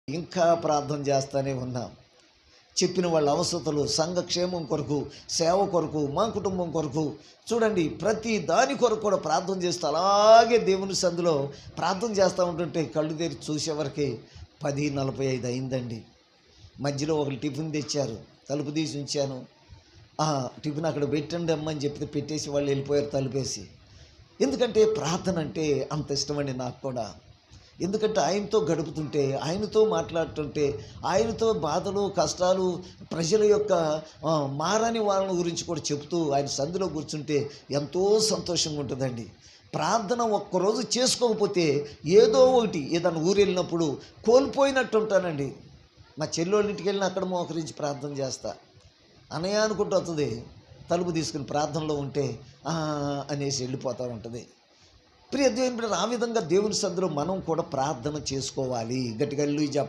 ఇంకా ప్రార్థన చేస్తూనే ఉన్నాం. చెప్పిన వాళ్ళ అవసరతలు, సంఘక్షేమం కొరకు, సేవ కొరకు, మా కుటుంబం కొరకు చూడండి, ప్రతి దాని కొరకు కూడా ప్రార్థన చేస్తూ అలాగే దేవుని సందులో ప్రార్థన చేస్తూ ఉంటుంటే కళ్ళు తెరిచి చూసేవరకే 10:45 అయిందండి. మధ్యలో ఒకరు టిఫిన్ తెచ్చారు, తలుపు తీసి ఉంచాను. టిఫిన్ అక్కడ పెట్టండి అమ్మని చెప్తే పెట్టేసి వాళ్ళు వెళ్ళిపోయారు తలుపేసి. ఎందుకంటే ప్రార్థన అంటే అంత ఇష్టమండి నాకు కూడా. ఎందుకంటే ఆయనతో గడుపుతుంటే, ఆయనతో మాట్లాడుతుంటే, ఆయనతో బాధలు, కష్టాలు, ప్రజల యొక్క మారని వాళ్ళ గురించి కూడా చెబుతూ ఆయన సంధిలో కూర్చుంటే ఎంతో సంతోషంగా ఉంటుందండి. ప్రార్థన ఒక్కరోజు చేసుకోకపోతే ఏదో ఒకటి ఏదైనా ఊరు వెళ్ళినప్పుడు కోల్పోయినట్టు ఉంటానండి. మా చెల్లోళ్ళ ఇంటికి వెళ్ళిన అక్కడ మోకరించి ప్రార్థన చేస్తా. అనయ్య అనుకుంటూ వస్తుంది, తలుపు తీసుకుని ప్రార్థనలో ఉంటే అనేసి వెళ్ళిపోతూ ఉంటుంది. ప్రియ దేవుని బిడ్డలారా, ఆ విధంగా దేవుని సందులో మనం కూడా ప్రార్థన చేసుకోవాలి. గట్టిగా హల్లెలూయా చెప్పాలి.